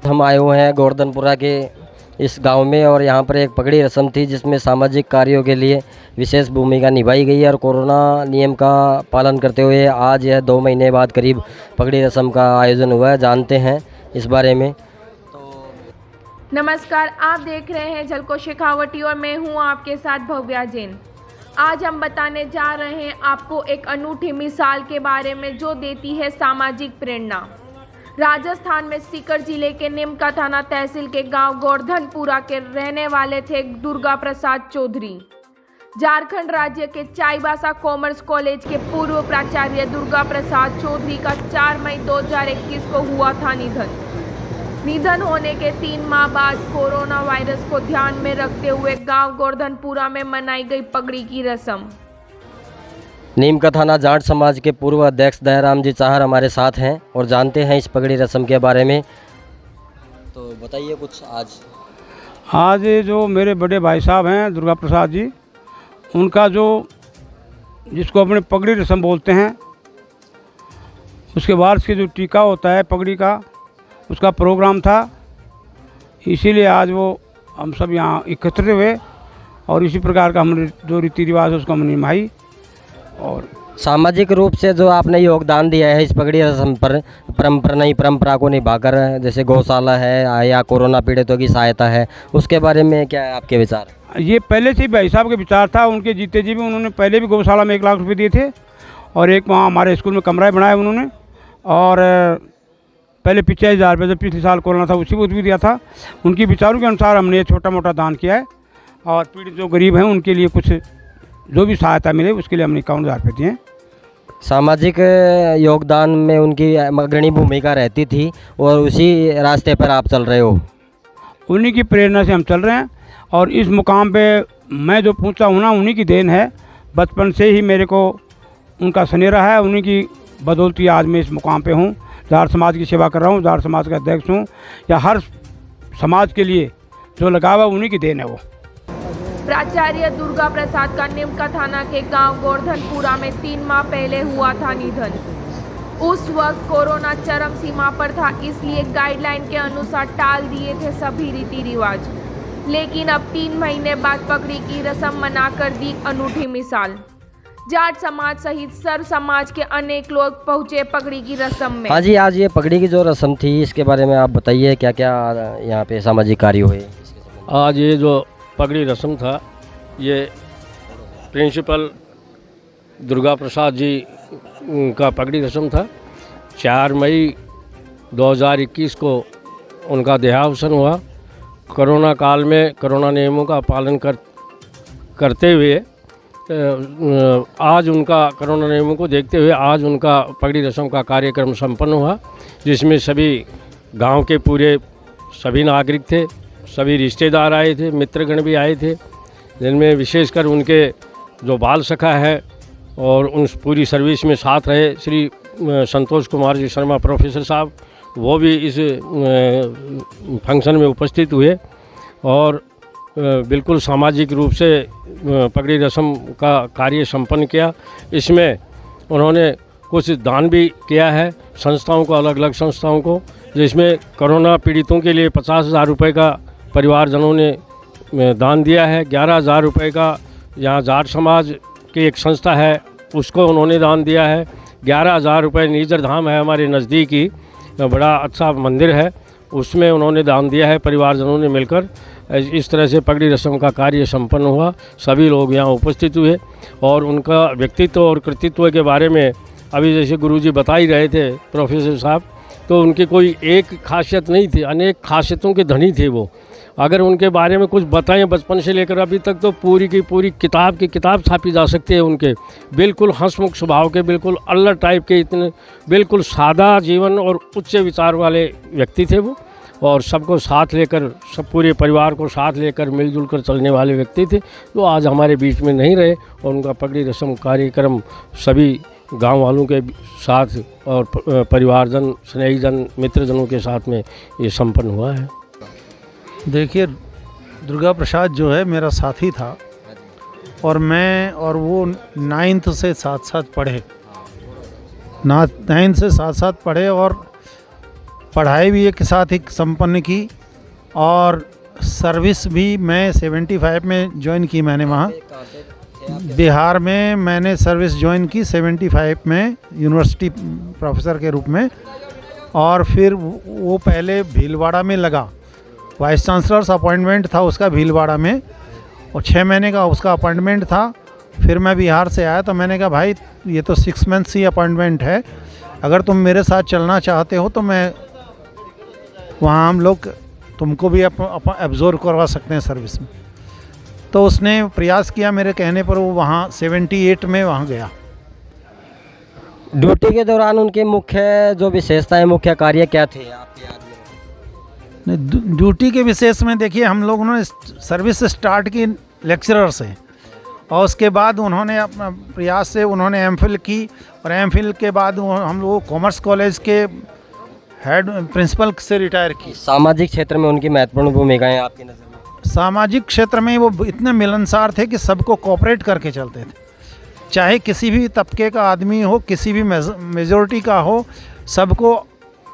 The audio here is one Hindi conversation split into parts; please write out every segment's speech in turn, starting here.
हम आए हुए हैं गोवर्धनपुरा के इस गांव में और यहाँ पर एक पगड़ी रस्म थी जिसमें सामाजिक कार्यों के लिए विशेष भूमिका निभाई गई है और कोरोना नियम का पालन करते हुए आज यह 2 महीने बाद करीब पगड़ी रस्म का आयोजन हुआ है। जानते हैं इस बारे में। नमस्कार, आप देख रहे हैं झलको शेखावटी और मैं हूं आपके साथ भव्या जैन। आज हम बताने जा रहे हैं आपको एक अनूठी मिसाल के बारे में जो देती है सामाजिक प्रेरणा। राजस्थान में सीकर जिले के नीमका थाना तहसील के गांव गोवर्धनपुरा के रहने वाले थे दुर्गा प्रसाद चौधरी। झारखंड राज्य के चाईबासा कॉमर्स कॉलेज के पूर्व प्राचार्य दुर्गा प्रसाद चौधरी का 4 मई 2021 को हुआ था निधन होने के 3 माह बाद कोरोना वायरस को ध्यान में रखते हुए गांव गोवर्धनपुरा में मनाई गई पगड़ी की रस्म। नीमका थाना जाट समाज के पूर्व अध्यक्ष दयाराम जी चाहर हमारे साथ हैं और जानते हैं इस पगड़ी रस्म के बारे में। तो बताइए कुछ। आज जो मेरे बड़े भाई साहब हैं दुर्गा प्रसाद जी, उनका जो जिसको अपने पगड़ी रस्म बोलते हैं, उसके बाद के जो टीका होता है पगड़ी का, उसका प्रोग्राम था। इसीलिए आज वो हम सब यहाँ एकत्रित हुए और इसी प्रकार का हमने जो रीति रिवाज है उसको हमने निभाई। और सामाजिक रूप से जो आपने योगदान दिया है इस पगड़ी रस्म पर परंपरा को निभाकर, जैसे गौशाला है या कोरोना पीड़ितों की सहायता है, उसके बारे में क्या है आपके विचार? ये पहले से ही भाई साहब के विचार था। उनके जीते जी भी उन्होंने पहले भी गौशाला में 1 लाख रुपये दिए थे और एक वहाँ हमारे स्कूल में कमरा बनाया उन्होंने, और पहले 85,000 रुपये जब पिछले साल कोरोना था उसी को भी दिया था। उनके विचारों के अनुसार हमने ये छोटा मोटा दान किया है और पीड़ित जो गरीब हैं उनके लिए कुछ जो भी सहायता मिले उसके लिए हमने 51,000 रुपये दिए। सामाजिक योगदान में उनकी अग्रणी भूमिका रहती थी और उसी रास्ते पर आप चल रहे हो। उन्हीं की प्रेरणा से हम चल रहे हैं और इस मुकाम पे मैं जो पहुंचा हूँ ना, उन्हीं की देन है। बचपन से ही मेरे को उनका स्नेह है, उन्हीं की बदौलती आज मैं इस मुकाम पे हूँ। जाट समाज की सेवा कर रहा हूँ, जाट समाज का अध्यक्ष हूँ। या हर समाज के लिए जो लगाव है उन्हीं की देन है वो। प्राचार्य दुर्गा प्रसाद का नीमका थाना के गांव गोवर्धनपुरा में 3 माह पहले हुआ था निधन। उस वक्त कोरोना चरम सीमा पर था, इसलिए गाइडलाइन के अनुसार टाल दिए थे सभी रीति रिवाज। लेकिन अब 3 महीने बाद पगड़ी की रस्म मनाकर दी अनूठी मिसाल। जाट समाज सहित सर्व समाज के अनेक लोग पहुंचे पगड़ी की रस्म में। हाँ जी, आज ये पगड़ी की जो रस्म थी इसके बारे में आप बताइए, क्या क्या यहाँ पे सामाजिक कार्य हुए? आज ये जो पगड़ी रस्म था, ये प्रिंसिपल दुर्गा प्रसाद जी का पगड़ी रस्म था। 4 मई 2021 को उनका देहावसान हुआ। कोरोना काल में कोरोना नियमों का पालन करते हुए आज उनका कोरोना नियमों को देखते हुए आज उनका पगड़ी रस्म का कार्यक्रम संपन्न हुआ, जिसमें सभी गांव के पूरे सभी नागरिक थे, सभी रिश्तेदार आए थे, मित्रगण भी आए थे, जिनमें विशेषकर उनके जो बाल सखा है और उन पूरी सर्विस में साथ रहे श्री संतोष कुमार जी शर्मा प्रोफेसर साहब, वो भी इस फंक्शन में उपस्थित हुए और बिल्कुल सामाजिक रूप से पगड़ी रस्म का कार्य संपन्न किया। इसमें उन्होंने कुछ दान भी किया है संस्थाओं को, अलग अलग संस्थाओं को, जिसमें कोरोना पीड़ितों के लिए 50,000 रुपये का परिवारजनों ने दान दिया है। 11,000 रुपये का यहाँ जाट समाज की एक संस्था है उसको उन्होंने दान दिया है। 11,000 रुपये नीजर धाम है हमारे नज़दीकी, बड़ा अच्छा मंदिर है, उसमें उन्होंने दान दिया है परिवारजनों ने मिलकर। इस तरह से पगड़ी रस्म का कार्य संपन्न हुआ। सभी लोग यहाँ उपस्थित हुए और उनका व्यक्तित्व और कृतित्व के बारे में अभी जैसे गुरुजी बता ही रहे थे प्रोफेसर साहब, तो उनकी कोई एक खासियत नहीं थी, अनेक खासियतों के धनी थे वो। अगर उनके बारे में कुछ बताएं बचपन से लेकर अभी तक तो पूरी की पूरी किताब छापी जा सकती है उनके। बिल्कुल हंसमुख स्वभाव के, बिल्कुल अल्लड़ टाइप के, इतने बिल्कुल सादा जीवन और उच्च विचार वाले व्यक्ति थे वो, और सबको साथ लेकर, सब पूरे परिवार को साथ लेकर मिलजुल कर चलने वाले व्यक्ति थे। तो आज हमारे बीच में नहीं रहे और उनका पगड़ी रस्म कार्यक्रम सभी गांव वालों के साथ और परिवारजन, स्नेहीजन, मित्रजनों के साथ में ये संपन्न हुआ है। देखिए, दुर्गा प्रसाद जो है मेरा साथी था और मैं और वो 9th से साथ साथ पढ़े, 9th से साथ साथ पढ़े और पढ़ाई भी एक साथ ही संपन्न की और सर्विस भी मैं 75 में ज्वाइन की मैंने वहाँ बिहार में मैंने सर्विस ज्वाइन की 75 में यूनिवर्सिटी प्रोफेसर के रूप में। और फिर वो पहले भीलवाड़ा में लगा, वाइस चांसलर्स अपॉइंटमेंट था उसका भीलवाड़ा में, और 6 महीने का उसका अपॉइंटमेंट था। फिर मैं बिहार से आया तो मैंने कहा भाई ये तो 6 मंथ्स ही अपॉइंटमेंट है, अगर तुम मेरे साथ चलना चाहते हो तो मैं वहाँ हम लोग तुमको भी एब्जॉर्व करवा सकते हैं सर्विस में। तो उसने प्रयास किया मेरे कहने पर, वो वहाँ 78 में वहाँ गया। ड्यूटी के दौरान उनके मुख्य जो विशेषताएं, मुख्य कार्य क्या थे आपके याद में? ड्यूटी के विशेष में देखिए, हम लोगों ने सर्विस स्टार्ट की लेक्चरर से, और उसके बाद उन्होंने अपना प्रयास से उन्होंने एमफिल की, और एमफिल के बाद हम लोग कॉमर्स कॉलेज के हेड प्रिंसिपल से रिटायर की। सामाजिक क्षेत्र में उनकी महत्वपूर्ण भूमिकाएं आपकी नज़र में? सामाजिक क्षेत्र में वो इतने मिलनसार थे कि सबको कोऑपरेट करके चलते थे, चाहे किसी भी तबके का आदमी हो, किसी भी मेजॉरिटी का हो, सबको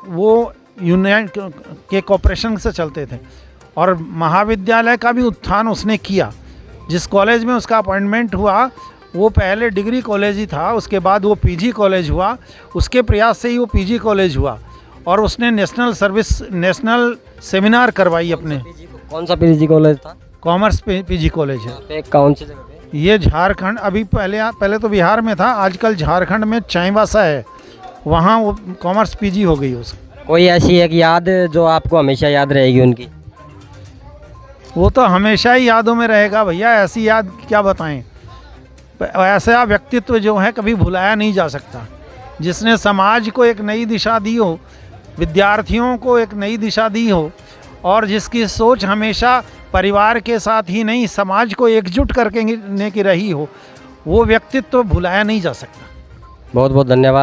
वो यूनियन के कोऑपरेशन से चलते थे। और महाविद्यालय का भी उत्थान उसने किया। जिस कॉलेज में उसका अपॉइंटमेंट हुआ वो पहले डिग्री कॉलेज ही था, उसके बाद वो पीजी कॉलेज हुआ, उसके प्रयास से ही वो पीजी कॉलेज हुआ। और उसने नेशनल सेमिनार करवाई अपने। कौन सा पीजी कॉलेज था? कॉमर्स पीजी कॉलेज है। कौन सी जगह पे? ये झारखंड, अभी पहले तो बिहार में था, आजकल झारखंड में चाईबासा है, वहाँ वो कॉमर्स पीजी हो गई उसकी। कोई ऐसी एक याद जो आपको हमेशा याद रहेगी उनकी? वो तो हमेशा ही यादों में रहेगा भैया, ऐसी याद क्या बताएं। ऐसा व्यक्तित्व जो है कभी भुलाया नहीं जा सकता, जिसने समाज को एक नई दिशा दी हो, विद्यार्थियों को एक नई दिशा दी हो, और जिसकी सोच हमेशा परिवार के साथ ही नहीं समाज को एकजुट करके की रही हो, वो व्यक्तित्व भुलाया नहीं जा सकता। बहुत बहुत धन्यवाद।